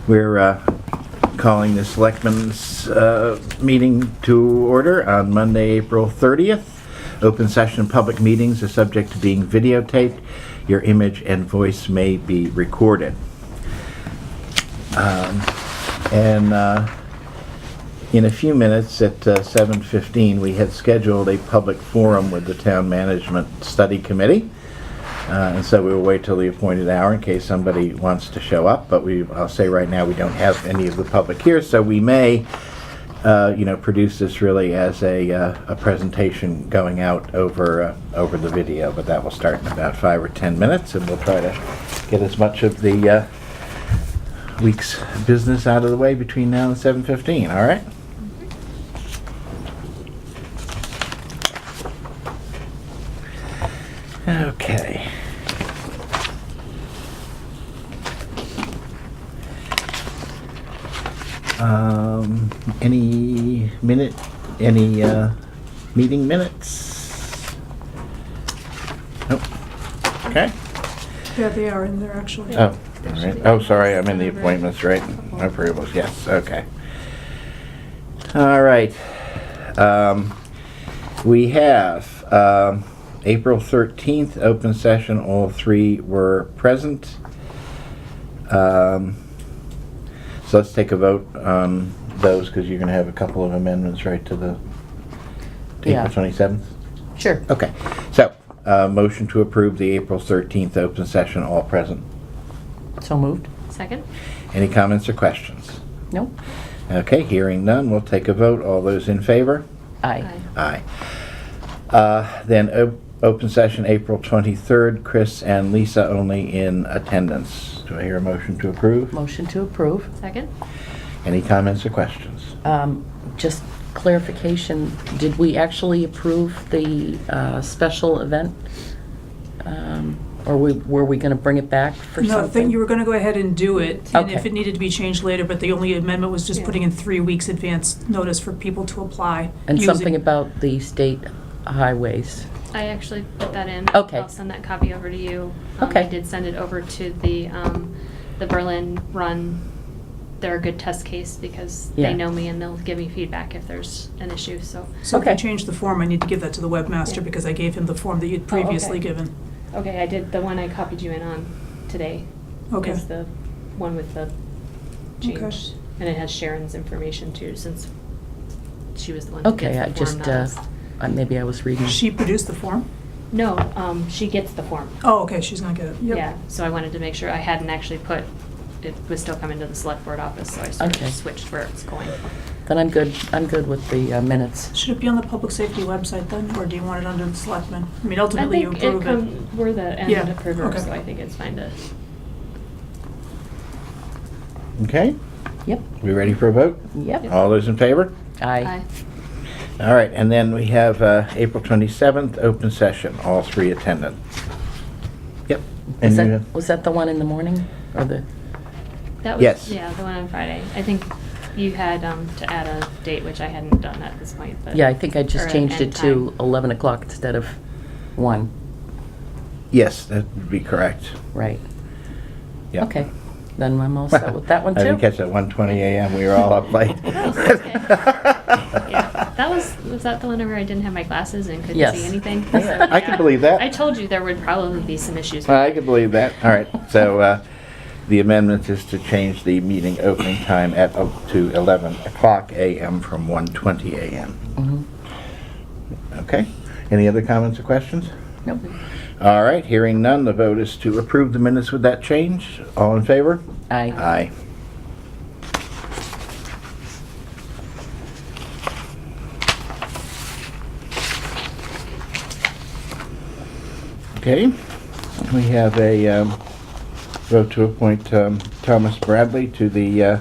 We're calling the Selectmen's meeting to order on Monday, April 30th. Open session public meetings are subject to being videotaped. Your image and voice may be recorded. In a few minutes at 7:15, we had scheduled a public forum with the Town Management Study Committee. And so we will wait till the appointed hour in case somebody wants to show up. But I'll say right now we don't have any of the public here, so we may, produce this really as a presentation going out over the video. But that will start in about 5 or 10 minutes, and we'll try to get as much of the week's business out of the way between now and 7:15. All right. Okay. Any meeting minutes? Nope. Okay. Yeah, they are in there actually. Oh, all right. Oh, sorry, I'm in the appointments, right? Approvals, yes, okay. All right. We have April 13th, open session, all three were present. So let's take a vote on those, because you're going to have a couple of amendments, right, to the Yeah. April 27th? Sure. Okay, so, motion to approve the April 13th open session, all present. So moved? Second? Any comments or questions? Nope. Okay, hearing none, we'll take a vote. All those in favor? Aye. Aye. Then open session, April 23rd, Chris and Lisa only in attendance. Do I hear a motion to approve? Motion to approve. Second? Any comments or questions? Just clarification, did we actually approve the special event? Or were we going to bring it back for No, I something? think you were gonna go ahead and do it, and if Okay. it needed to be changed later, but the only amendment was just Yeah. putting in 3 weeks advance notice for people to apply. And using- something about the state highways. I actually put that in. Okay. I'll send that copy over to you. Okay. I did send it over to the Berlin Run. They're a good test case because Yeah. they know me and they'll give me feedback if there's an issue, so. So if Okay. you change the form, I need to give that to the webmaster, Yeah. because I gave him the form that you'd previously okay. given. Okay, I did, the one I copied you in on today. Okay. Is the one with the Okay. change. And it has Sharon's information too, since she was the one who Okay, I gets the form, just, not us. maybe I was reading. She produced the form? No, she gets the form. Oh, okay, she's gonna get it. Yep. Yeah, so I wanted to make sure I hadn't actually put, it was still coming to the select board office, so I sort Okay. of switched where it's going. Then I'm good with the minutes. Should it be on the public safety website then, or do you want it under the selectmen? I mean, ultimately you I think approve it. we're the end Yeah, approver, okay. so I think it's fine to. Okay, Yep. we ready for a vote? Yep. All those in favor? Aye. All right, and then we have April 27th, open session, all three attended. Yep. And you have- Was that the one in the morning, or the? That was, Yes. yeah, the one on Friday. I think you had to add a date, which I hadn't done at this point, but. Yeah, I think I or just an changed it end to time. 11 o'clock instead of 1. Yes, that would be correct. Right. Yep. Okay. Then I'm all set with that one too. I didn't catch that, 1:20 a.m., we were all up late. Oh, okay. Yeah, that was that the one where I didn't have my glasses and couldn't Yes. see anything? Yeah, I can believe that. I told you there would probably be some issues. with I can believe that. All right, so the amendment is to change the meeting opening time to 11 o'clock a.m. from 1:20 a.m. Mhm. Okay, any other comments or questions? Nope. All right, hearing none, the vote is to approve the minutes with that change. All in favor? Aye. Aye. Okay, we have a vote to appoint Thomas Bradley to the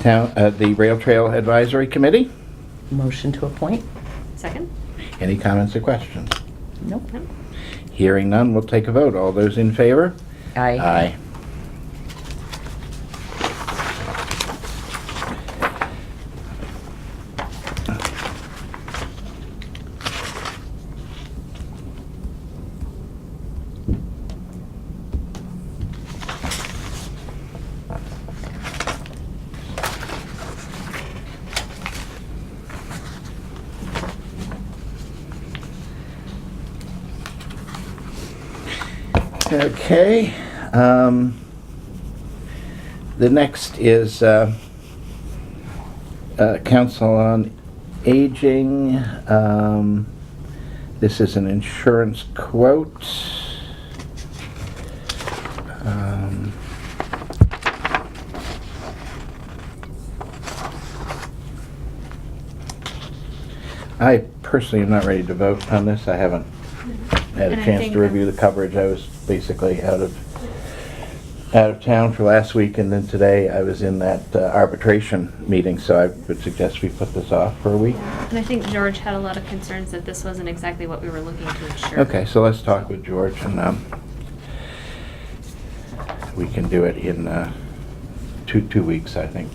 the Rail Trail Advisory Committee. Motion to appoint? Second? Any comments or questions? Nope. No? Hearing none, we'll take a vote. All those in favor? Aye. Aye. Okay. The next is Council on Aging. This is an insurance quote. I personally am not ready to vote on this. I haven't had a And I chance think to review the coverage. I was basically out of town for last week, and then today I was in that arbitration meeting, so I would suggest we put this off for a week. And I think George had a lot of concerns that this wasn't exactly what we were looking to ensure. Okay, so let's talk with George, and we can do it in 2 weeks, I think.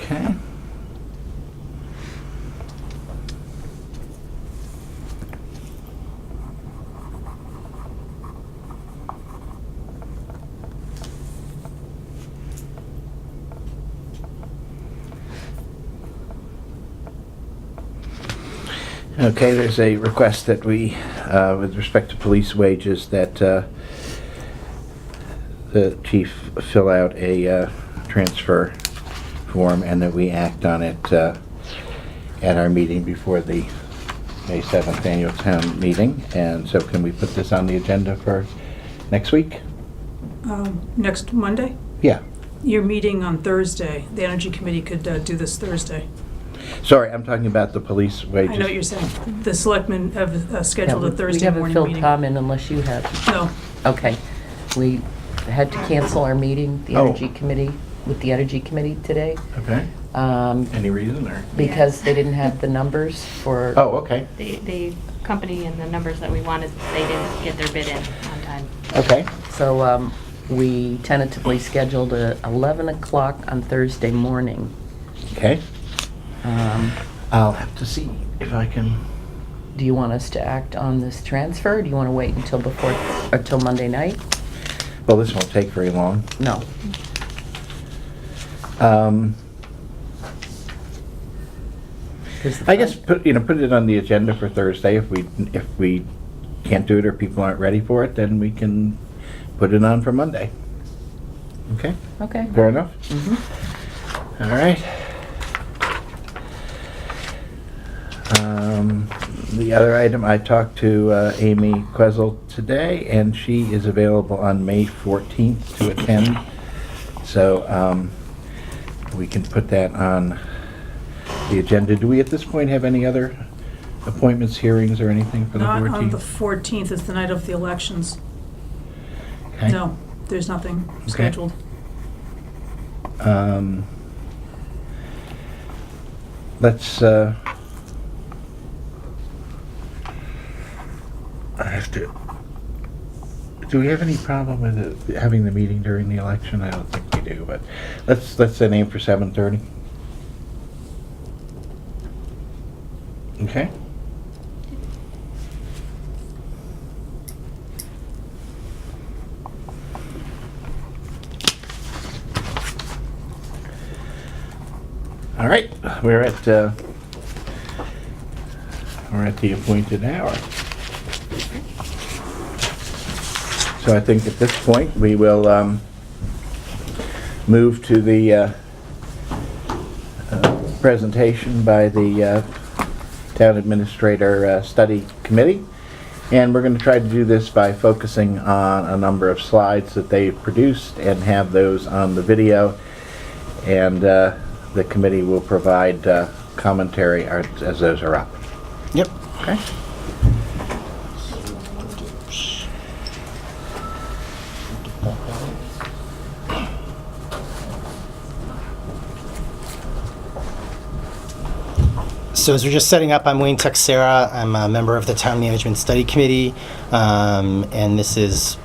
Okay. Okay, there's a request that we, with respect to police wages, that the chief fill out a transfer form and that we act on it at our meeting before the May 7th annual town meeting. And so can we put this on the agenda for next week? Next Monday? Yeah. You're meeting on Thursday. The Energy Committee could do this Thursday. Sorry, I'm talking about the police wages. I know what you're saying. The selectmen have scheduled a Thursday morning We haven't meeting. filled Tom in unless you have. No, Okay. We had to cancel our meeting, the Oh. Energy Committee, with the Energy Committee today, Okay. Any reason, or? because they didn't have the numbers for. Oh, okay. The company and the numbers that we wanted, they didn't get their bid in on time. Okay. So we tentatively scheduled at 11 o'clock on Thursday morning. Okay. Um, I'll have to see if I can. Do you want us to act on this transfer? Or do you want to wait until Monday night? Well, this won't take very long. No. I guess put it on the agenda for Thursday. If we can't do it or people aren't ready for it, then we can put it on for Monday. Okay. Okay. Fair enough. Mm-hmm. All right. The other item, I talked to Amy Quesel today, and she is available on May 14th to attend. So we can put that on the agenda. Do we at this point have any other appointments, hearings, or anything for the not 14th? on the 14th. It's the night of the elections. Okay. No, there's nothing Okay. scheduled. Let's, I have to, do we have any problem with having the meeting during the election? I don't think we do, but let's set aim for 7:30. Okay? All right, we're at the appointed hour. So I think at this point, we will move to the presentation by the Town Administrator Study Committee. And we're going to try to do this by focusing on a number of slides that they've produced and have those on the video. And the committee will provide commentary as those are up. Yep. Okay? So as we're just setting up, I'm Wayne Texera. I'm a member of the Town Management Study Committee, and this is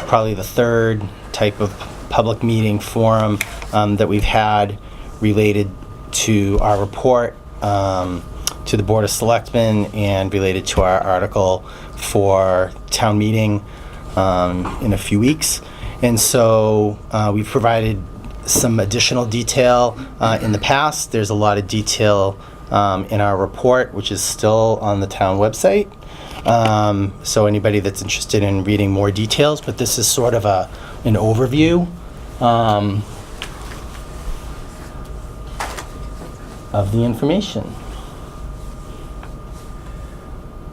probably the third type of public meeting forum that we've had related to our report to the Board of Selectmen and related to our article for town meeting in a few weeks. And so we've provided some additional detail in the past. There's a lot of detail in our report, which is still on the town website. So anybody that's interested in reading more details, but this is sort of an overview of the information.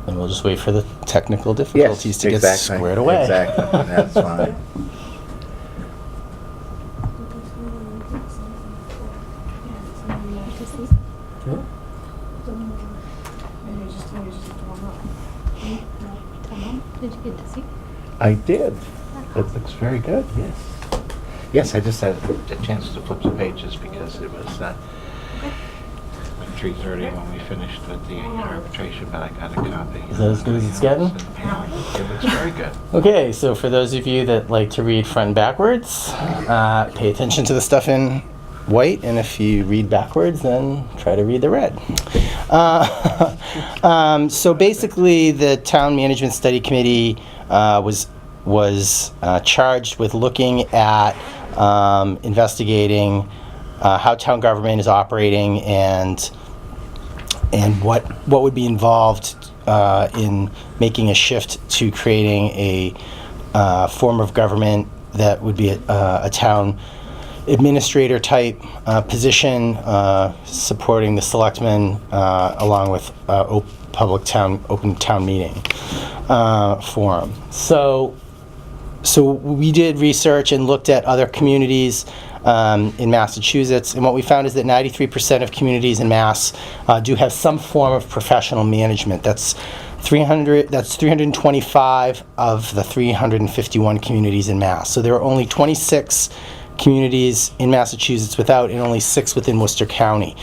And we'll just wait for the technical difficulties to get squared away. Exactly, that's fine. Did you get to see? I did. It looks very good, yes. Yes, I just had a chance to flip the pages because it was like 3:30 when we finished with the arbitration, but I got a copy. Is that as good as it's getting? It looks very good. Okay, so for those of you that like to read front and backwards, pay attention to the stuff in white, and if you read backwards, then try to read the red. So basically, the Town Management Study Committee was charged with looking at investigating how town government is operating and what would be involved in making a shift to creating a form of government that would be a town administrator type position, supporting the selectmen along with open town meeting forum. So we did research and looked at other communities in Massachusetts, and what we found is that 93% of communities in Mass do have some form of professional management. That's 325 of the 351 communities in Mass. So there are only 26 communities in Massachusetts without, and only 6 within Worcester County.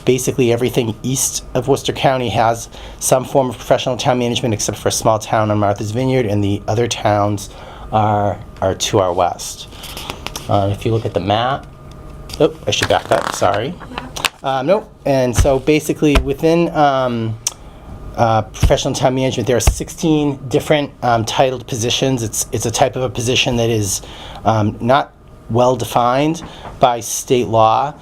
Basically everything east of Worcester County has some form of professional town management, except for a small town on Martha's Vineyard, and the other towns are to our west. If you look at the map, oh, I should back up, sorry. Nope, and so basically within professional town management, there are 16 different titled positions. It's a type of a position that is not well defined by state law.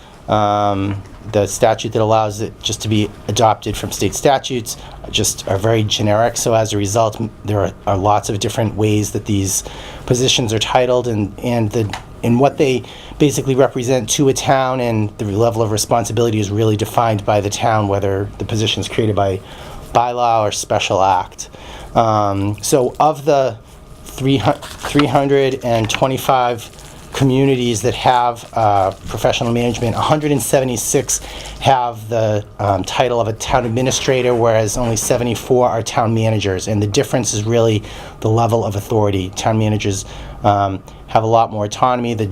The statute that allows it just to be adopted from state statutes just are very generic. So as a result, there are lots of different ways that these positions are titled, and what they basically represent to a town, and the level of responsibility is really defined by the town, whether the position is created by bylaw or special act. So of the 325 communities that have professional management, 176 have the title of a town administrator, whereas only 74 are town managers. And the difference is really the level of authority. Town managers have a lot more autonomy. The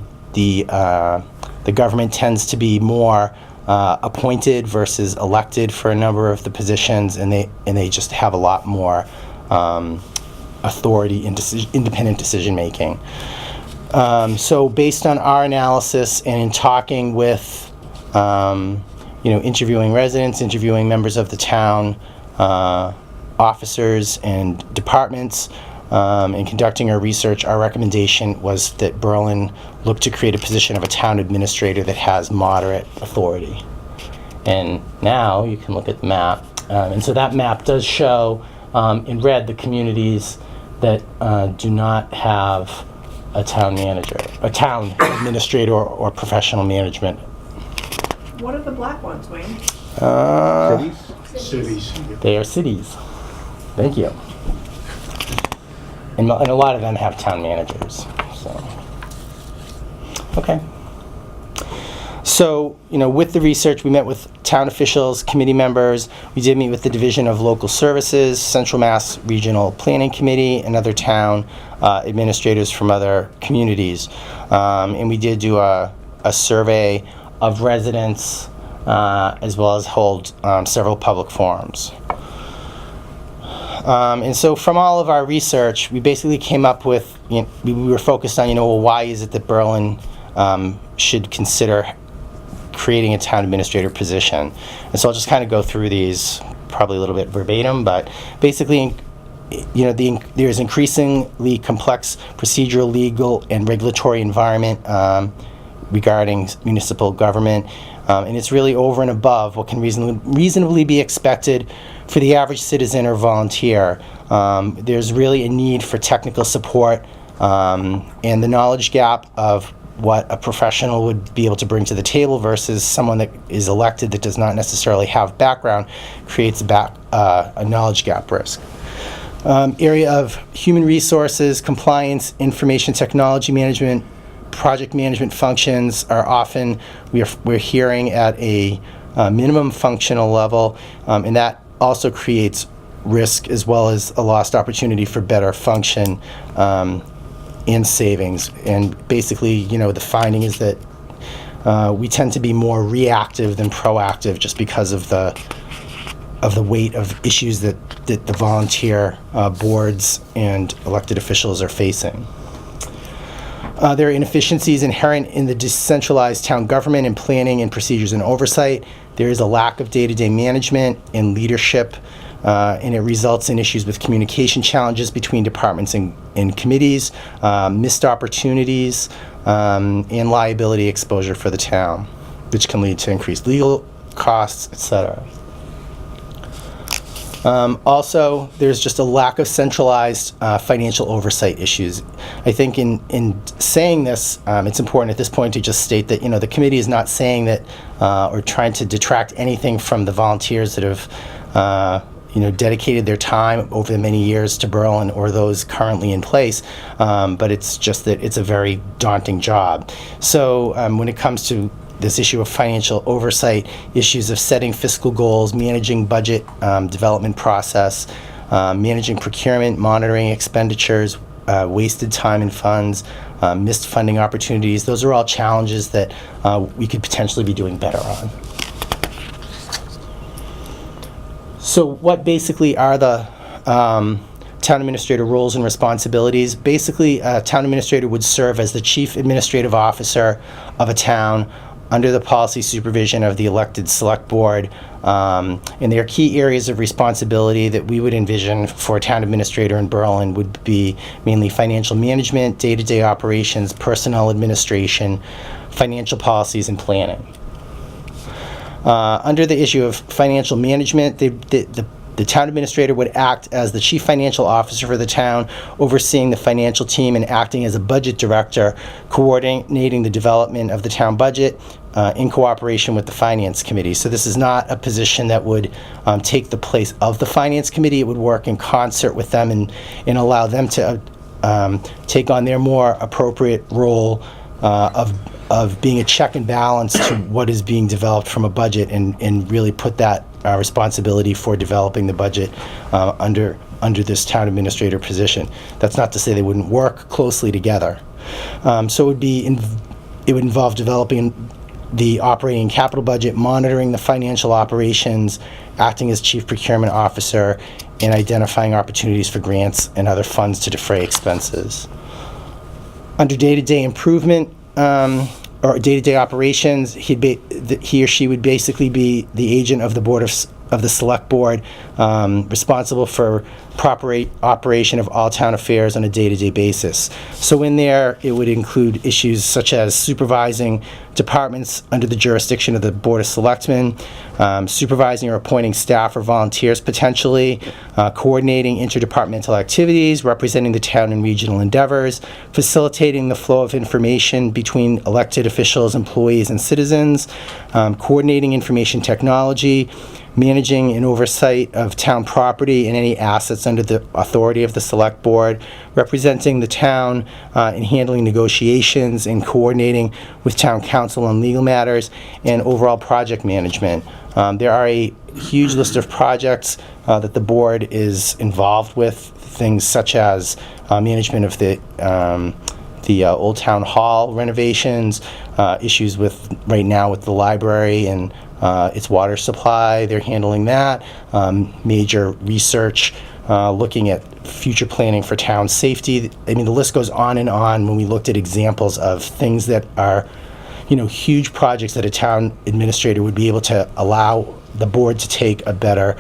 government tends to be more appointed versus elected for a number of the positions, and they just have a lot more authority in independent decision making. So based on our analysis and in talking with, interviewing residents, interviewing members of the town, officers and departments, and conducting our research, our recommendation was that Berlin look to create a position of a town administrator that has moderate authority. And now you can look at the map. And so that map does show in red the communities that do not have a town manager, a town administrator or professional management. What are the black ones, Wayne? Cities? They are cities. Thank you. And a lot of them have town managers. So, okay. So, with the research, we met with town officials, committee members. We did meet with the Division of Local Services, Central Mass Regional Planning Committee, and other town administrators from other communities. And we did do a survey of residents, as well as hold several public forums. And so from all of our research, we basically came up with, we were focused on, why is it that Berlin should consider creating a town administrator position. And so I'll just kind of go through these probably a little bit verbatim, but basically, there's increasingly complex procedural, legal, and regulatory environment regarding municipal government, and it's really over and above what can reasonably be expected for the average citizen or volunteer. There's really a need for technical support, and the knowledge gap of what a professional would be able to bring to the table versus someone that is elected that does not necessarily have background creates a knowledge gap risk. Area of human resources, compliance, information technology management, project management functions are often, we're hearing at a minimum functional level, and that also creates risk as well as a lost opportunity for better function and savings. And basically, the finding is that we tend to be more reactive than proactive just because of the weight of issues that the volunteer boards and elected officials are facing. There are inefficiencies inherent in the decentralized town government in planning and procedures and oversight. There is a lack of day-to-day management and leadership, and it results in issues with communication challenges between departments and committees, missed opportunities, and liability exposure for the town, which can lead to increased legal costs, etc. Also, there's just a lack of centralized financial oversight issues. I think in saying this, it's important at this point to just state that the committee is not saying that or trying to detract anything from the volunteers that have dedicated their time over the many years to Berlin or those currently in place, but it's just that it's a very daunting job. So when it comes to this issue of financial oversight, issues of setting fiscal goals, managing budget development process, managing procurement, monitoring expenditures, wasted time and funds, missed funding opportunities, those are all challenges that we could potentially be doing better on. So what basically are the town administrator roles and responsibilities? Basically, a town administrator would serve as the chief administrative officer of a town under the policy supervision of the elected select board. And their key areas of responsibility that we would envision for a town administrator in Berlin would be mainly financial management, day-to-day operations, personnel administration, financial policies, and planning. Under the issue of financial management, the town administrator would act as the chief financial officer for the town, overseeing the financial team and acting as a budget director, coordinating the development of the town budget in cooperation with the finance committee. So this is not a position that would take the place of the finance committee. It would work in concert with them and allow them to take on their more appropriate role of being a check and balance to what is being developed from a budget and really put that responsibility for developing the budget under this town administrator position. That's not to say they wouldn't work closely together. So it would involve developing the operating and capital budget, monitoring the financial operations, acting as chief procurement officer, and identifying opportunities for grants and other funds to defray expenses. Under day-to-day improvement, or day-to-day operations, he or she would basically be the agent of the board of the select board, responsible for proper operation of all town affairs on a day-to-day basis. So in there, it would include issues such as supervising departments under the jurisdiction of the Board of Selectmen, supervising or appointing staff or volunteers potentially, coordinating interdepartmental activities, representing the town in regional endeavors, facilitating the flow of information between elected officials, employees, and citizens, coordinating information technology, managing and oversight of town property and any assets under the authority of the select board, representing the town in handling negotiations and coordinating with town council on legal matters, and overall project management. There are a huge list of projects that the board is involved with, things such as management of the Old Town Hall renovations, issues right now with the library and its water supply. They're handling that. Major research, looking at future planning for town safety. I mean, the list goes on and on when we looked at examples of things that are, huge projects that a town administrator would be able to allow the board to take a better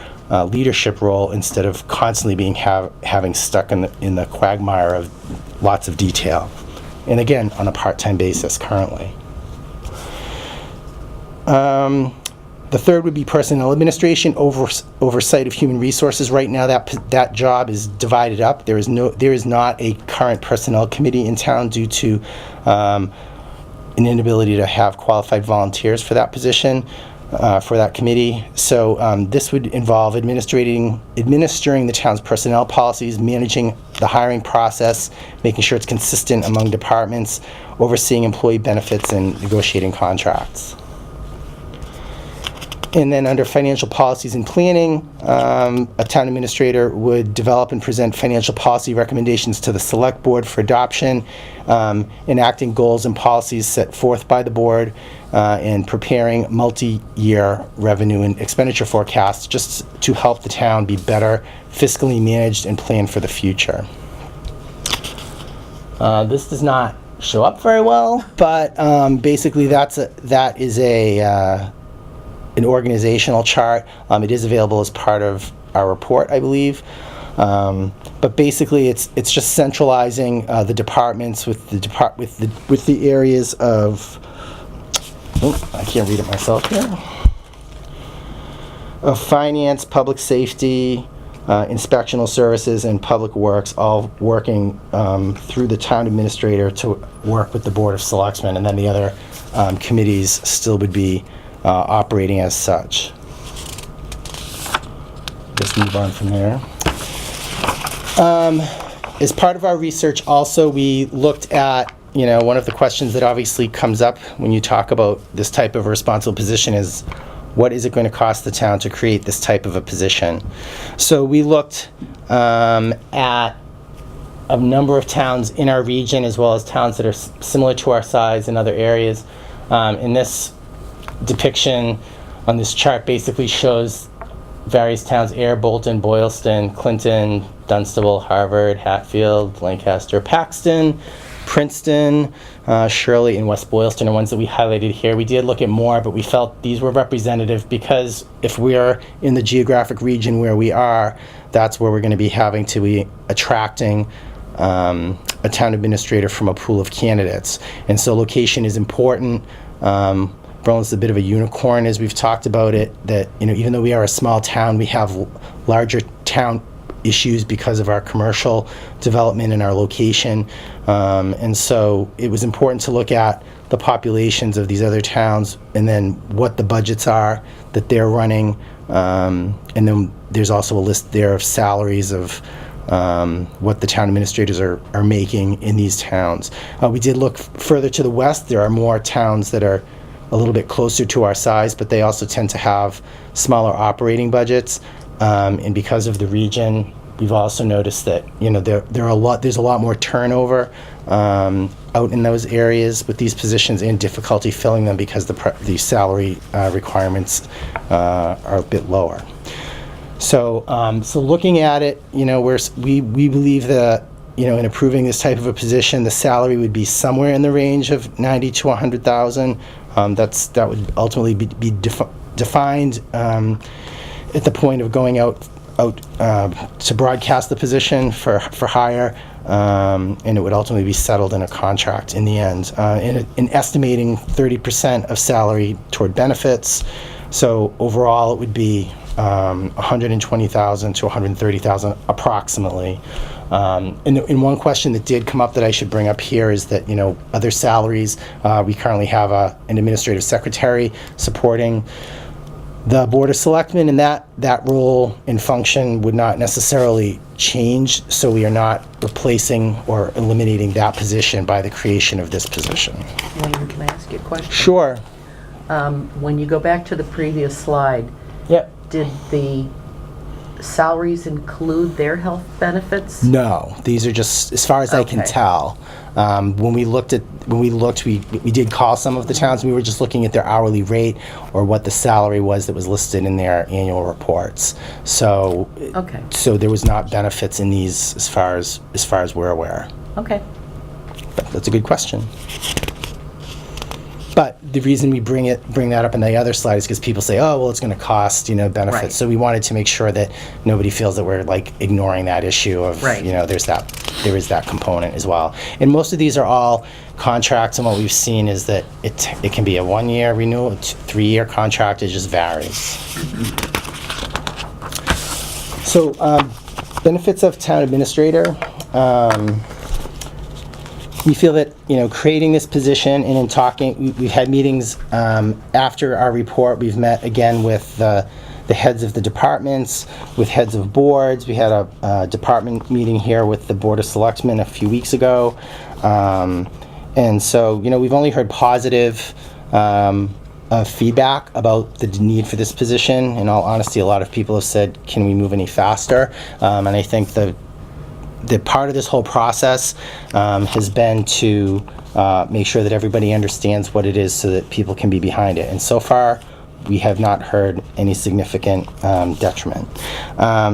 leadership role instead of constantly having stuck in the quagmire of lots of detail. And again, on a part-time basis currently. The third would be personnel administration, oversight of human resources. Right now, that job is divided up. There is not a current personnel committee in town due to an inability to have qualified volunteers for that position, for that committee. So this would involve administering the town's personnel policies, managing the hiring process, making sure it's consistent among departments, overseeing employee benefits, and negotiating contracts. And then under financial policies and planning, a town administrator would develop and present financial policy recommendations to the select board for adoption, enacting goals and policies set forth by the board, and preparing multi-year revenue and expenditure forecasts just to help the town be better fiscally managed and plan for the future. This does not show up very well, but basically that is an organizational chart. It is available as part of our report, I believe. But basically, it's just centralizing the departments with the areas of. Oh, I can't read it myself here. Of finance, public safety, inspectional services, and public works, all working through the town administrator to work with the Board of Selectmen, and then the other committees still would be operating as such. Let's move on from there. As part of our research also, we looked at, one of the questions that obviously comes up when you talk about this type of responsible position is, what is it going to cost the town to create this type of a position? So we looked at a number of towns in our region, as well as towns that are similar to our size in other areas. In this depiction on this chart basically shows various towns: Air, Bolton, Boylston, Clinton, Dunstable, Harvard, Hatfield, Lancaster, Paxton, Princeton, Shirley, and West Boylston are ones that we highlighted here. We did look at more, but we felt these were representative because if we're in the geographic region where we are, that's where we're going to be having to be attracting a town administrator from a pool of candidates. And so location is important. Berlin's a bit of a unicorn, as we've talked about it, that, even though we are a small town, we have larger town issues because of our commercial development and our location. And so it was important to look at the populations of these other towns and then what the budgets are that they're running. And then there's also a list there of salaries of what the town administrators are making in these towns. We did look further to the west. There are more towns that are a little bit closer to our size, but they also tend to have smaller operating budgets. And because of the region, we've also noticed that there's a lot more turnover out in those areas with these positions and difficulty filling them because the salary requirements are a bit lower. So looking at it, we believe that in approving this type of a position, the salary would be somewhere in the range of $90,000 to $100,000. That would ultimately be defined at the point of going out to broadcast the position for hire, and it would ultimately be settled in a contract in the end. In estimating 30% of salary toward benefits, so overall it would be $120,000 to $130,000 approximately. And one question that did come up that I should bring up here is that, other salaries, we currently have an administrative secretary supporting the Board of Selectmen, and that role and function would not necessarily change, so we are not replacing or eliminating that position by the creation of this position. Wayne, can I ask you a question? Sure. When you go back to the previous slide, Yep. did the salaries include their health benefits? No, these are just, as far as I can Okay. tell. When we looked, we did call some of the towns. We were just looking at their hourly rate or what the salary was that was listed in their annual reports. So, Okay. so there was not benefits in these as far as we're aware. Okay. But that's a good question. But the reason we bring that up in the other slide is because people say, oh, well, it's going to cost, benefits. Right. So we wanted to make sure that nobody feels that we're ignoring that issue of, Right. There's that there is that component as well. And most of these are all contracts, and what we've seen is that it can be a 1-year renewal, a 3-year contract, it just varies. So, benefits of town administrator. We feel that, creating this position and in talking, we've had meetings after our report. We've met again with the heads of the departments, with heads of boards. We had a department meeting here with the Board of Selectmen a few weeks ago. And so, we've only heard positive feedback about the need for this position. In all honesty, a lot of people have said, can we move any faster? And I think the part of this whole process has been to make sure that everybody understands what it is so that people can be behind it. And so far, we have not heard any significant detriment.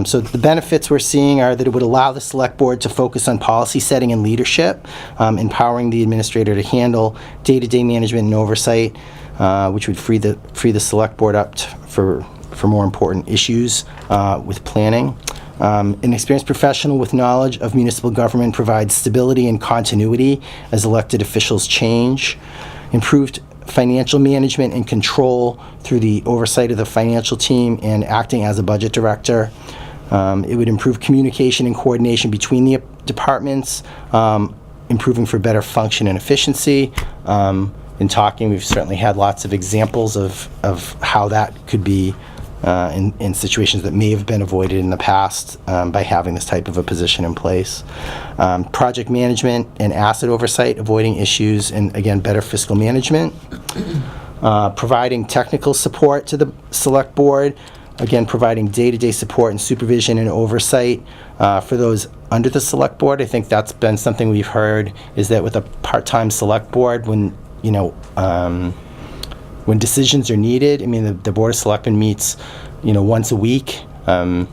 So the benefits we're seeing are that it would allow the select board to focus on policy setting and leadership, empowering the administrator to handle day-to-day management and oversight, which would free the select board up for more important issues with planning. An experienced professional with knowledge of municipal government provides stability and continuity as elected officials change. Improved financial management and control through the oversight of the financial team and acting as a budget director. It would improve communication and coordination between the departments, improving for better function and efficiency. In talking, we've certainly had lots of examples of how that could be in situations that may have been avoided in the past by having this type of a position in place. Project management and asset oversight, avoiding issues, and again, better fiscal management. Providing technical support to the select board, again, providing day-to-day support and supervision and oversight for those under the select board. I think that's been something we've heard, is that with a part-time select board, when decisions are needed, the Board of Selectmen meets, once a week, and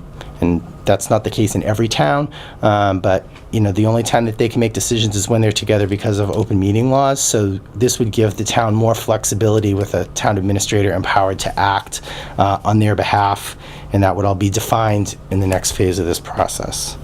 that's not the case in every town, but, the only time that they can make decisions is when they're together because of open meeting laws, so this would give the town more flexibility with a town administrator empowered to act on their behalf, and that would all be defined in the next phase of this process.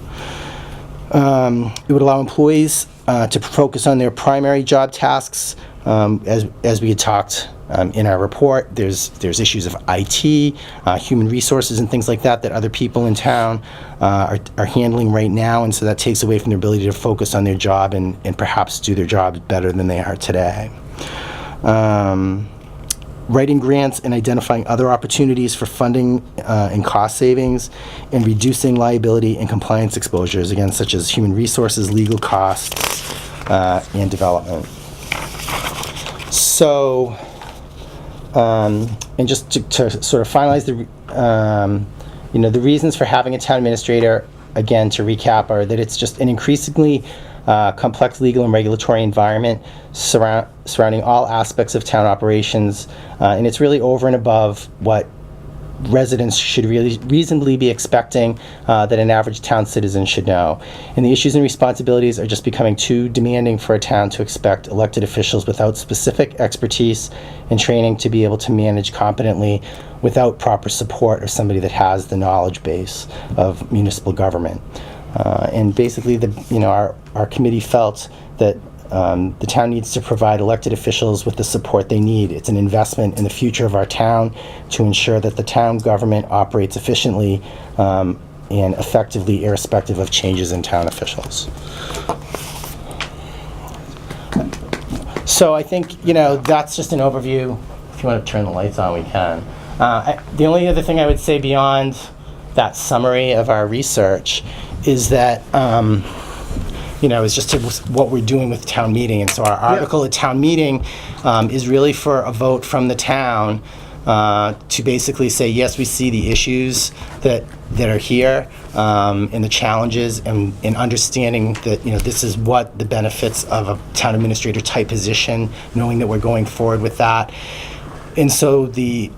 It would allow employees to focus on their primary job tasks, as we had talked in our report. There's issues of IT, human resources, and things like that other people in town are handling right now, and so that takes away from their ability to focus on their job and perhaps do their job better than they are today. Writing grants and identifying other opportunities for funding and cost savings, and reducing liability and compliance exposures, again, such as human resources, legal costs, and development. So, and just to sort of finalize the reasons for having a town administrator, again, to recap, are that it's just an increasingly complex legal and regulatory environment surrounding all aspects of town operations, and it's really over and above what residents should really reasonably be expecting that an average town citizen should know. And the issues and responsibilities are just becoming too demanding for a town to expect elected officials without specific expertise and training to be able to manage competently without proper support or somebody that has the knowledge base of municipal government. And basically, our committee felt that the town needs to provide elected officials with the support they need. It's an investment in the future of our town to ensure that the town government operates efficiently and effectively, irrespective of changes in town officials. So I think, that's just an overview. If you want to turn the lights on, we can. The only other thing I would say beyond that summary of our research is that is just what we're doing with town meeting. And so our article at town meeting is really for a vote from the town to basically say, yes, we see the issues that are here and the challenges, and understanding that, this is what the benefits of a town administrator type position, knowing that we're going forward with that. And so the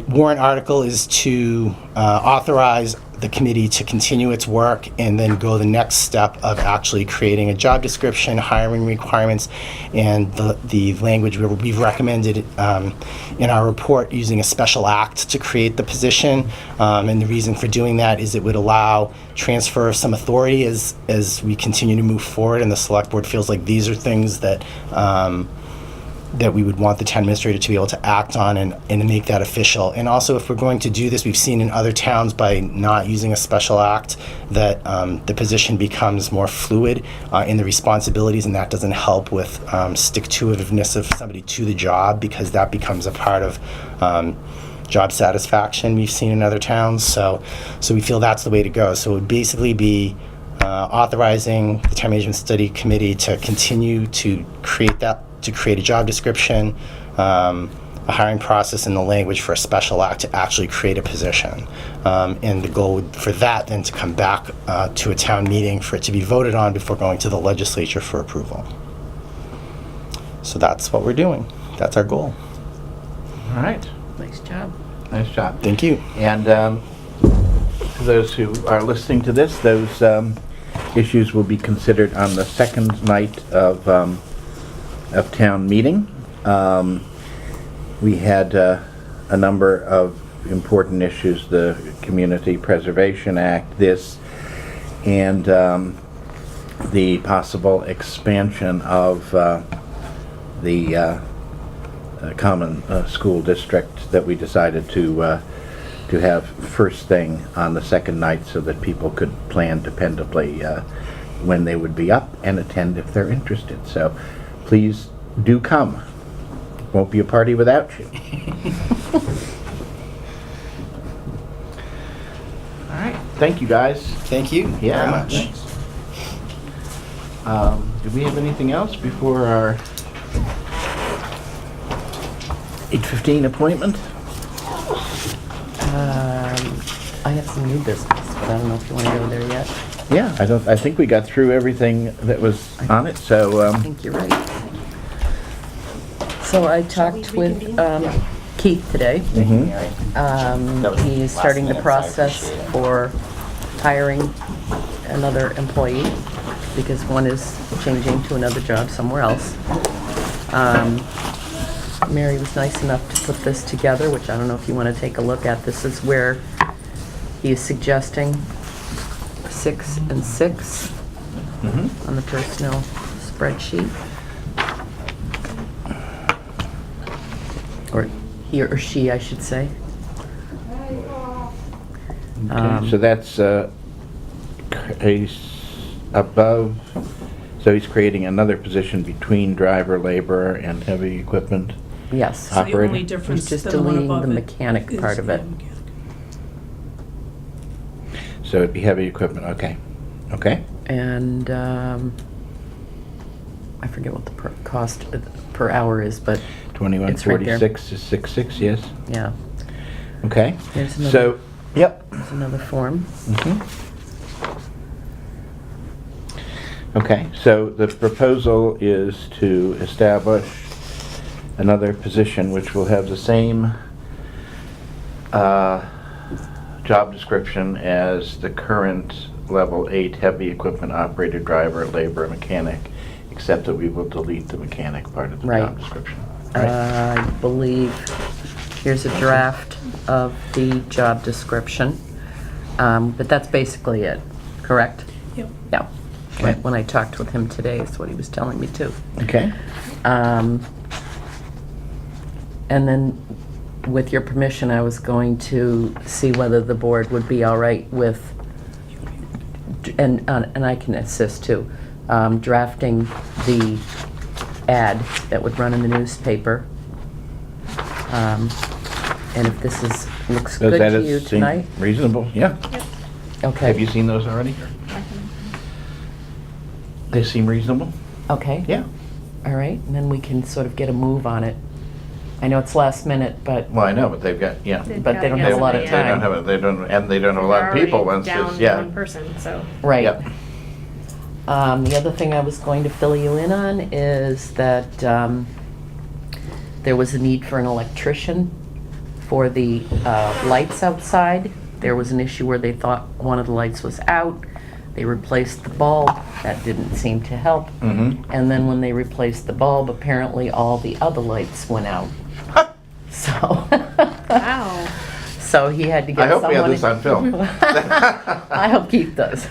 warrant article is to authorize the committee to continue its work and then go the next step of actually creating a job description, hiring requirements, and the language we've recommended in our report using a special act to create the position. And the reason for doing that is it would allow transfer of some authority as we continue to move forward, and the select board feels like these are things that that we would want the town administrator to be able to act on and make that official. And also, if we're going to do this, we've seen in other towns by not using a special act that the position becomes more fluid in the responsibilities, and that doesn't help with stick-to-itiveness of somebody to the job, because that becomes a part of job satisfaction we've seen in other towns. So we feel that's the way to go. So it would basically be authorizing the Town Management Study Committee to continue to create a job description, a hiring process, and the language for a special act to actually create a position. And the goal for that then to come back to a town meeting for it to be voted on before going to the legislature for approval. So that's what we're doing. That's our goal. All right. Nice job. Nice job. Thank you. And for those who are listening to this, those issues will be considered on the second night of town meeting. We had a number of important issues: the Community Preservation Act, this, and the possible expansion of the common school district that we decided to have first thing on the second night, so that people could plan dependably when they would be up and attend if they're interested. So please do come. Won't be a party without you. All right. Thank you, guys. Thank you very much. Thanks. Do we have anything else before our 8:15 appointment? I have some new business, but I don't know if you want to go there yet. Yeah, I think we got through everything that was on it, so, I think you're right. So I talked with Keith today. He is starting the process for hiring another employee, because one is changing to another job somewhere else. Mary was nice enough to put this together, which I don't know if you want to take a look at. This is where he is suggesting 6 and 6 on the personnel spreadsheet. Or he or she, I should say. okay, so that's he's above, so he's creating another position between driver, laborer, and heavy equipment. Yes. So the Operator. only difference He's just than the one deleting above the it mechanic is part of the it. mechanic. So it'd be heavy equipment, okay. Okay, And I forget what the cost per hour is, but It's right there. 2146 is 66, yes? yeah. Okay, There's another- so, yep. There's another form. Okay, so the proposal is to establish another position which will have the same job description as the current level 8 heavy equipment operator, driver, laborer, mechanic, except that we will delete the mechanic part of the Right. job description. Right? I believe here's a draft of the job description, but that's basically it, correct? Yep. Yeah. Okay. When I talked with him today, is what he was telling me too. Okay, And then, with your permission, I was going to see whether the board would be all right with, and I can assist too, drafting the ad that would run in the newspaper. And if this looks those good to edits you seem tonight? reasonable, yeah. Okay. Have you seen those already? They seem reasonable? Okay. Yeah. All right, and then we can sort of get a move on it. I know it's last minute, but Well, I know, but they've got, yeah. But they don't have a lot of They don't time. have, they don't have a lot of people once down it's, yeah. one person, so. right. Yep. The other thing I was going to fill you in on is that there was a need for an electrician for the lights outside There was an issue where they thought one of the lights was out. They replaced the bulb. That didn't seem to help. Mm-hmm. And then when they replaced the bulb, apparently all the other lights went out. So, Wow. so he had to get I hope we have someone. this on film. I hope Keith does.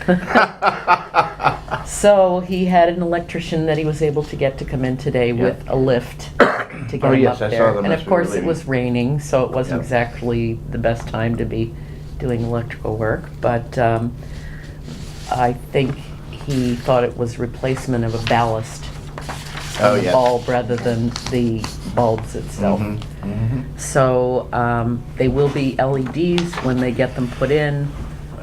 So he had an electrician that he was able to get to come in today with a lift to get Oh, him yes, up I saw there. them And as of we were course, it leaving. was raining, so it wasn't Yep. exactly the best time to be doing electrical work. But I think he thought it was replacement of a ballast Oh, on the yes. bulb rather than the bulbs itself. Mhm, mhm. So they will be LEDs when they get them put in.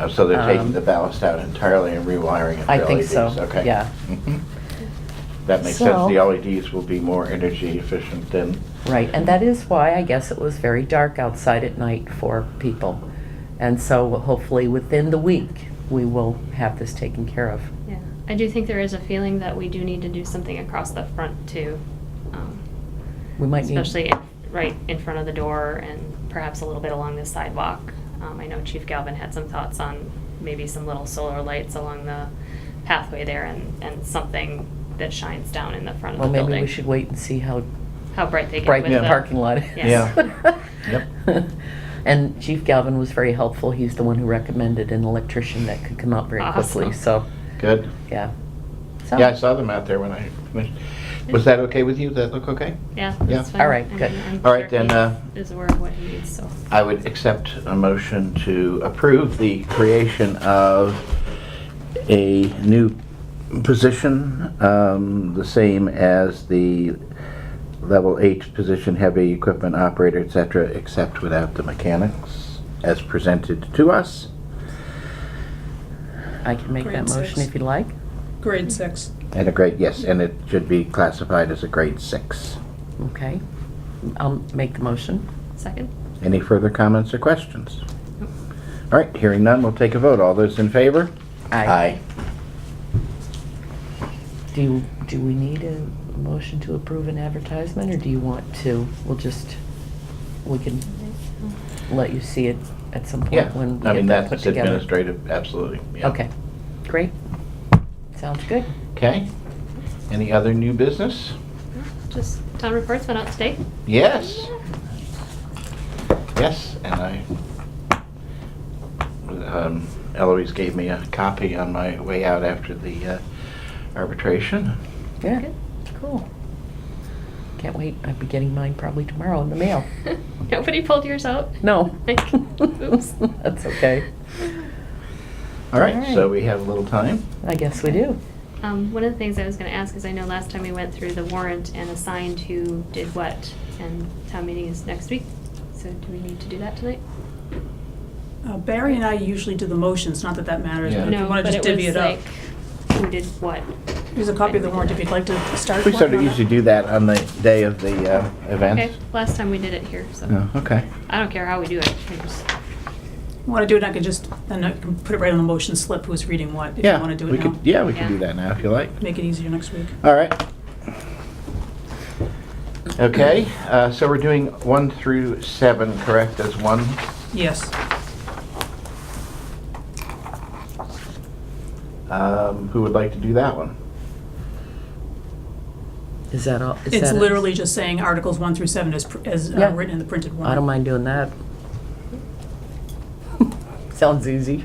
So they're taking Um, the ballast out entirely and rewiring it for I think so, LEDs, okay. yeah. Mhm. That makes So- sense. The LEDs will be more energy efficient than, Right, and that is why I guess it was very dark outside at night for people. And so hopefully within the week, we will have this taken care of. Yeah, I do think there is a feeling that we do need to do something across the front too. We might need, Especially right in front of the door and perhaps a little bit along the sidewalk. I know Chief Galvin had some thoughts on maybe some little solar lights along the pathway there and something that shines down in the front of well, the maybe building. we should wait and see how How bright they get bright with the the parking lot is. Yes. Yep. And Chief Galvin was very helpful. He's the one who recommended an electrician that could come out very quickly, Awesome. so, good. yeah. So- Yeah, I saw them out there when I finished. Was that okay with you? Does that look okay? Yeah, Yeah. that's fine. All right, good. I'm All right, sure then, he is aware of what he needs, so. I would accept a motion to approve the creation of a new position, the same as the level 8 position, heavy equipment operator, etc., except without the mechanics, as presented to us. I can make that Grade motion 6. if you like. Grade 6. And a grade, yes, and it should be classified as a grade 6. Okay. I'll make the motion. Second? Any further comments or questions? All right, hearing none, we'll take a vote. All those in favor? Do we need a motion to approve an advertisement, or do you want to, we can let you see it at some point Yeah, when we I mean, get that put that's together? administrative, absolutely. yeah. Okay, great. Sounds good. Okay. Any other new business? Just town reports went out today. Yes. Yes, and Eloise gave me a copy on my way out after the arbitration. Yeah, Good. cool. Can't wait. I'll be getting mine probably tomorrow in the mail. Nobody pulled yours out? No. Oops. That's okay. All right, All right. so we have a little time. I guess we do. One of the things I was gonna ask is I know last time we went through the warrant and assigned who did what, and town meeting is next week. So do we need to do that tonight? Barry and I usually do the motions, not that that matters, Yeah. but if you No, want but to it just divvy was it up. like, who did what? Here's a copy of the warrant if you'd like to start. We sort working of on usually it. do that on the day of the event. Okay, last time we did it here, so. Oh, okay. I don't care how we do it. We just- You want to do it, I can just, then I can put it right on the motion slip, who's reading what, if you Yeah, want to do we it could. now. Yeah, we can Yeah. do that now if you like. Make it easier next week. All right. Okay, so we're doing 1 through 7, correct, as one? Yes. Who would like to do that one? Is that all? is It's that it? literally just saying Articles 1 through 7 as Yeah. written in the printed warrant. I don't mind doing that. Sounds easy.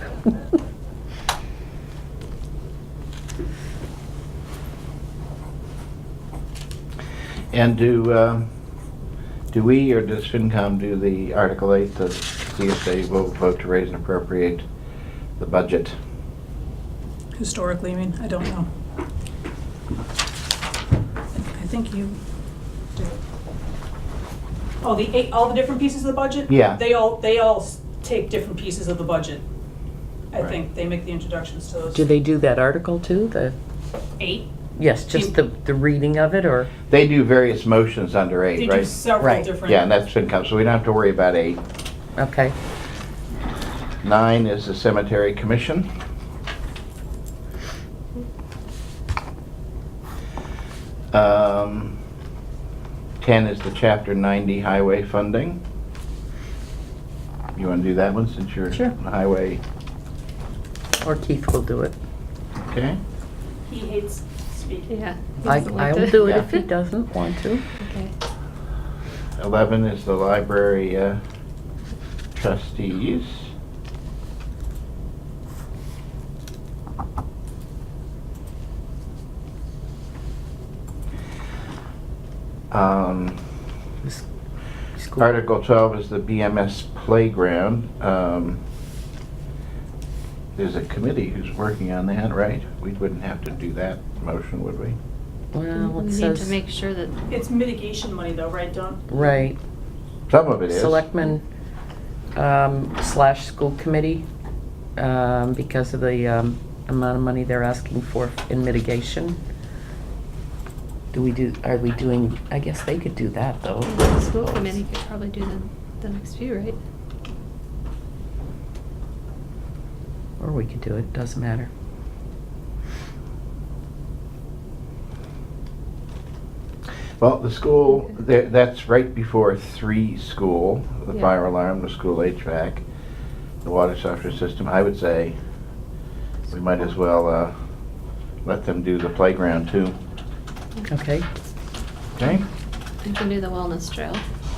And do we, or does FinCom do the Article 8 to see if they will vote to raise and appropriate the budget? Historically, I mean, I don't know. I think you do. Oh, all the different pieces of the budget? Yeah. They all take different pieces of the budget. I Right. think they make the introductions to those. Do they do that article too? The 8? yes, just the reading of it, or They do various motions under 8, They right? do several Right. different. Yeah, and that's FinCom, so we don't have to worry about 8. okay. 9 is the Cemetery Commission. Um, 10 is the Chapter 90 highway funding. You You want to do that one since you're Sure. highway? Or Keith will do it. Okay. He hates speaking. Yeah. he doesn't like I'll to- do it Yeah. if he doesn't want to. Okay. 11 is the library trustees. School. Article 12 is the BMS playground. There's a committee who's working on that, right? We wouldn't have to do that motion, would we? Well, We it need to says, make sure that, It's mitigation money though, right, Don? right, Some of it is. Selectmen / school committee, because of the amount of money they're asking for in mitigation. Are we doing, I guess they could do that though. the school committee could probably do the next few, right? Or we could do it, doesn't matter. Well, the school, that's right before 3 school, the Yeah. fire alarm, the school HVAC, the water softener system. I would say we might as well let them do the playground too. Okay, Okay? I can do the wellness trail.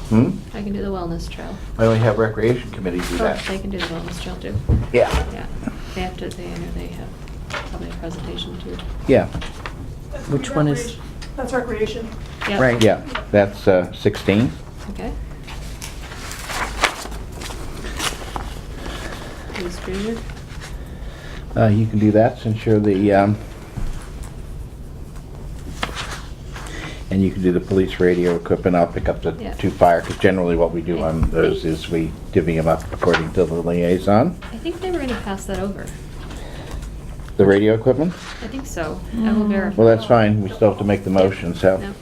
Hmm? I can do the wellness trail. Why don't we have recreation committee do Oh, that? they can do the wellness trail too. Yeah. Yeah. They have to, I know they have probably a presentation too. Yeah, That's Which one is- recreation. That's recreation. Yep. right. yeah, that's 16. Okay. Who's junior? You can do that since you're the, and you can do the police radio equipment. I'll pick up the Yeah. 2 fire, because generally what we do on those is we divvy them up according to the liaison. I think they were gonna pass that over. The radio equipment? I think so. I will verify. Well, that's fine, we still have to make the motion, so. No.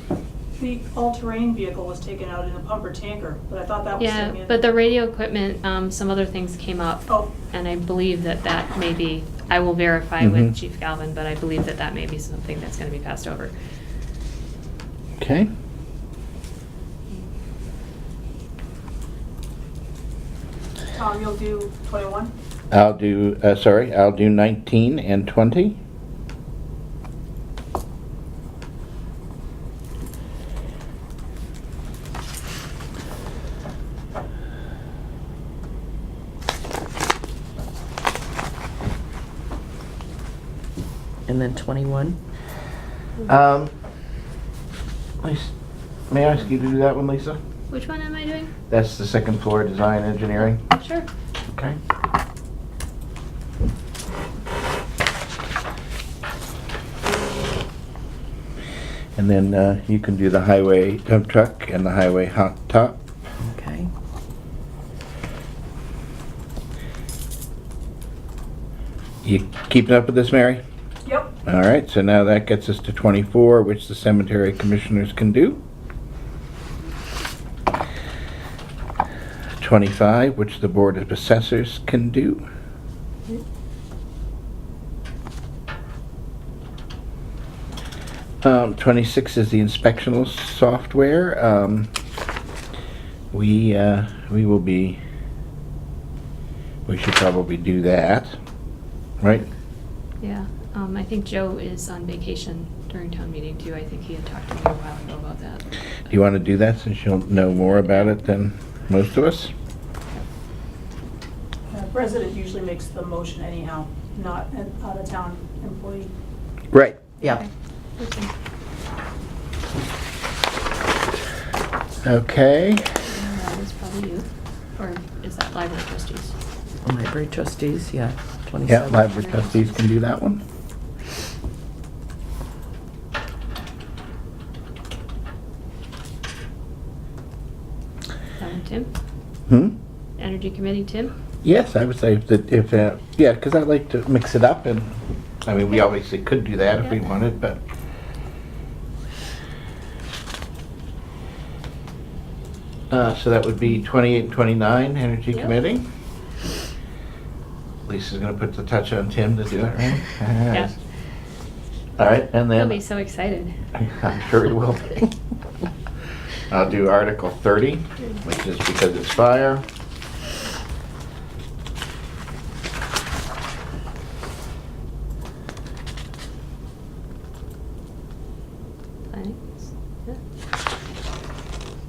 The all-terrain vehicle was taken out in a pumper tanker, but I thought that was Yeah, staying in. but the radio equipment, some other things came up. Oh, And I believe that may be, I will verify Mhm. with Chief Galvin, but I believe that may be something that's gonna be passed over. Okay. Tom, you'll do 21? I'll do 19 and 20. And then 21? May I ask you to do that one, Lisa? Which one am I doing? That's the second floor design engineering. Sure. Okay. And then you can do the highway dump truck and the highway hot top. Okay. You keeping up with this, Mary? Yep. All right, so now that gets us to 24, which the cemetery commissioners can do. 25, which the board of assessors can do. 26 is the inspectional software. We should probably do that, right? Yeah, I think Joe is on vacation during town meeting too. I think he had talked to me a while ago about that. Do you want to do that since you'll know more about it than most of us? President usually makes the motion anyhow, not an out-of-town employee. Right. Yeah. Okay. Okay. And that is probably you, or is that library trustees? Library trustees, yeah, Yeah, 27. library trustees can do that one. That one, Tim? Hmm? Energy committee, Tim? Yes, I would say that if, yeah, because I like to mix it up, and, I mean, we obviously could do that if we Yeah. wanted, but. So that would be 28 and 29, Energy Yep. Committee. Lisa's gonna put the touch on Tim to do it, right? Yeah. All right, and He'll then. be so excited. I'm sure he will be. I'll do Article 30, which is because it's fire.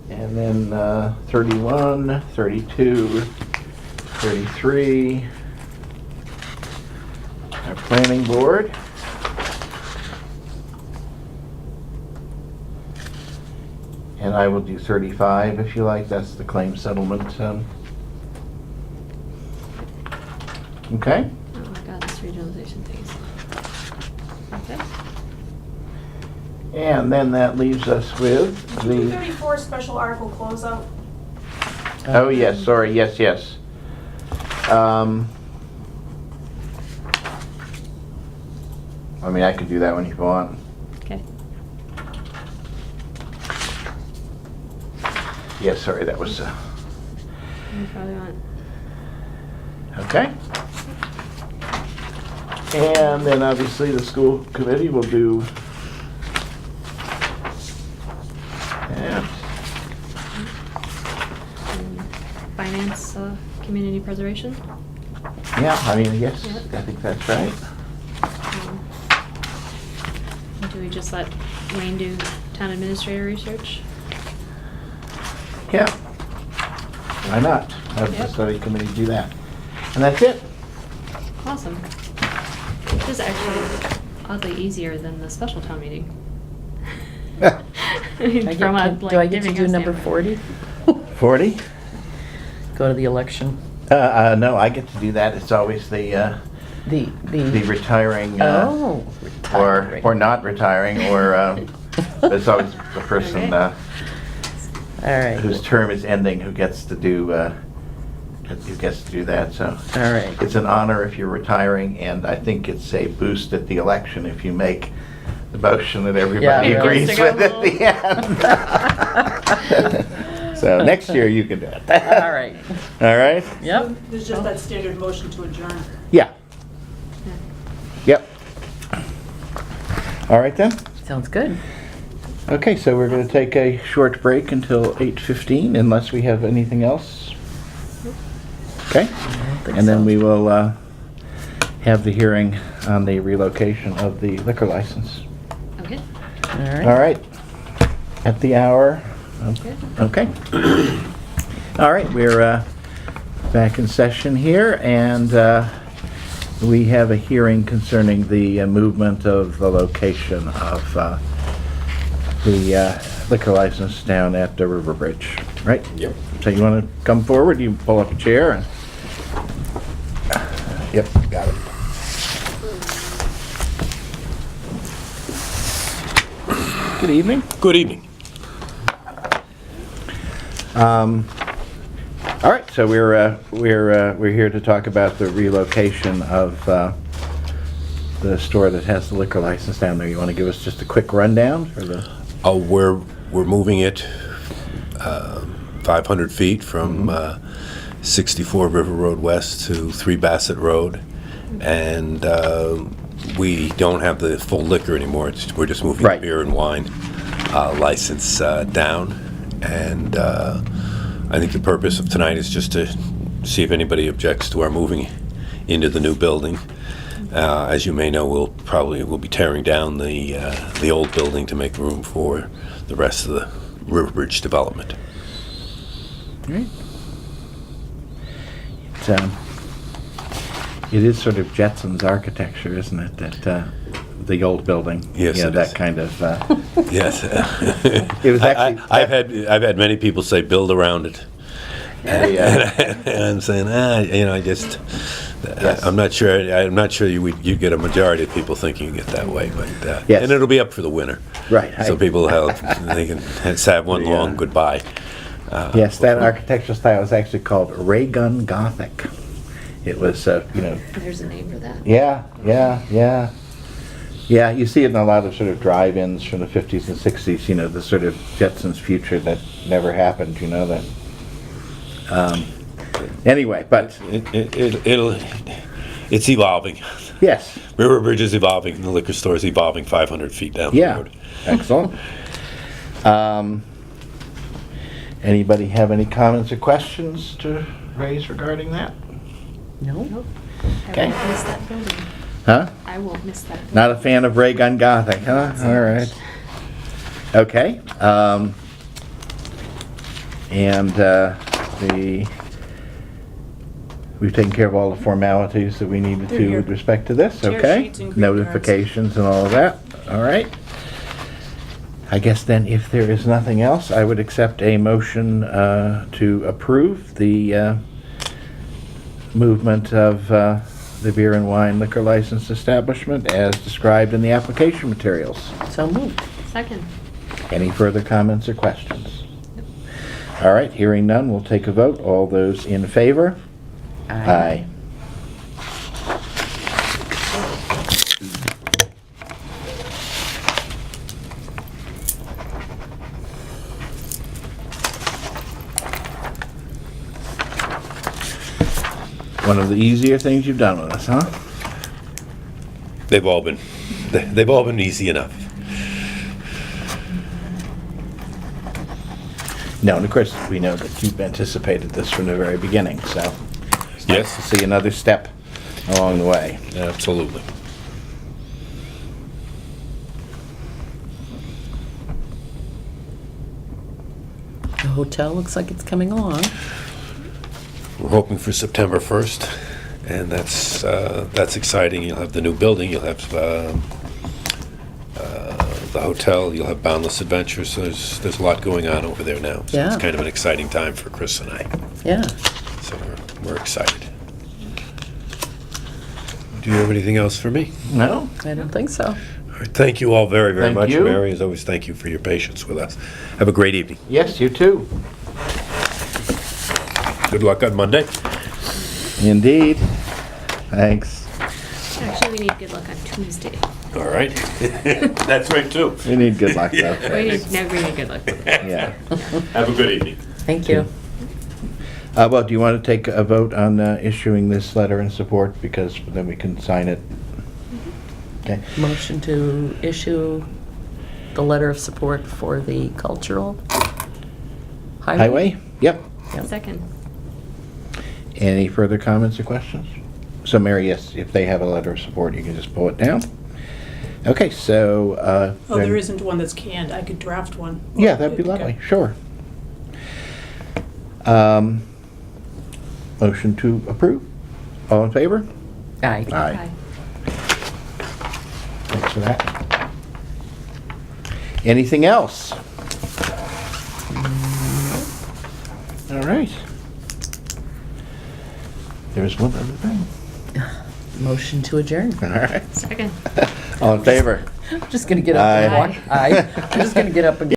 And then 31, 32, 33, our planning board. And I will do 35 if you like, that's the claim settlement. Okay? Oh my god, this regionalization thing is... Okay. And then that leaves us with the, 234 special article closeout. oh yes, sorry, yes, yes. I mean, I could do that one if you want. Okay. Yes, sorry, that was, You probably want... okay. And then obviously the school committee will do that. Finance, community preservation. Yeah, I mean, yes, Yep. I think that's right. Do we just let Wayne do town administrator research? Yeah. Why not? Have the Yep. study committee do that. And that's it. Awesome. This is actually oddly easier than the special town meeting. I mean, from a, like, Do I get to giving do us number the- 40? 40? Go to the election? No, I get to do that. It's always the The retiring, Oh, retiring. or not retiring, or, but it's always the person Okay. All right. whose term is ending who gets to do, that, so. All right. It's an honor if you're retiring, and I think it's a boost at the election if you make the motion that everybody Yeah, agrees really. with at the end. So next year you can do it. All right. All right? Yep. There's just that standard motion to adjourn. Yeah. Yep. All right then. Sounds good. Okay, so we're going to take a short break until 8:15 unless we have anything else. Okay? think And then so. we will have the hearing on the relocation of the liquor license. Okay. All right. All right. At the hour. Okay. Okay. All right, we're back in session here, and we have a hearing concerning the movement of the location of the liquor license down at the River Bridge, right? Yep. So you want to come forward, you pull up a chair, and... Yep, got it. Good evening. Good evening. All right, so we're here to talk about the relocation of the store that has the liquor license down there. You want to give us just a quick rundown for the? Oh, we're moving it 500 feet from 64 River Road West to 3 Bassett Road, and we don't have the full liquor anymore. We're just moving Right. the beer and wine license down, and I think the purpose of tonight is just to see if anybody objects to our moving into the new building. As you may know, we'll be tearing down the old building to make room for the rest of the River Bridge development. Right. It is sort of Jetson's architecture, isn't it? That the old building. Yes, You know, it that is. kind of. Yes. It was actually. I've had many people say build around it. And I'm saying, I just, Yes. I'm not sure you get a majority of people thinking it that way, but Yes. and it'll be up for the winter, Right. so people they can have one Yeah. long goodbye. Yes, that architectural style is actually called Ray Gun Gothic. It was, There's a name for that. Yeah. Yeah, you see it in a lot of sort of drive-ins from the 50s and 60s, the sort of Jetsons future that never happened, that. Anyway, but, It's evolving. yes, River Bridge is evolving. The liquor store is evolving 500 feet down the yeah, road. excellent. Anybody have any comments or questions to raise regarding that? No? Okay. I won't miss that building. Huh? I won't miss that building. Not a fan of Ray Gun Gothic, huh? All right. Okay. And we've taken care of all the formalities that we needed They're to here. with respect to this, Tear okay? sheets and green cards. Notifications and all of that, all right? I guess then, if there is nothing else, I would accept a motion to approve the movement of the beer and wine liquor license establishment as described in the application materials. So moved. Second. Any further comments or questions? All right, hearing none, we'll take a vote. All those in favor? Aye. One of the easier things you've done with us, huh? They've all been easy enough. No, and of course, we know that you've anticipated this from the very beginning, so it's nice to Yes, see another step along the way. absolutely. The hotel looks like it's coming along. We're hoping for September 1st, and that's exciting. You'll have the new building, you'll have the hotel, you'll have Boundless Adventures. So there's a lot going on over there now. So Yeah. it's kind of an exciting time for Chris and I. Yeah. So we're excited. Do you have anything else for me? No? I don't think so. All right, thank you all very, very Thank much. you. Mary, as always, thank you for your patience with us. Have a great evening. Yes, you too. Good luck on Monday. Indeed. Thanks. Actually, we need good luck on Tuesday. All right. That's right, too. We need good luck, though. We need good luck. Yeah. Have a good evening. Thank you. Well, do you want to take a vote on issuing this letter in support? Because then we can sign it. Okay. Motion to issue the letter of support for the cultural Highway? Yep. Second. Any further comments or questions? So Mary, yes, if they have a letter of support, you can just pull it down. Okay, so... Oh, then- there isn't one that's canned. I could draft one. Yeah, that'd be Okay. lovely, sure. Motion to approve? All in favor? Aye. Aye. Thanks for that. Anything else? All right. There's one other thing. Motion to adjourn. All right. Second. All in favor? I'm just gonna get up and Aye. walk. Aye. I'm just gonna get up and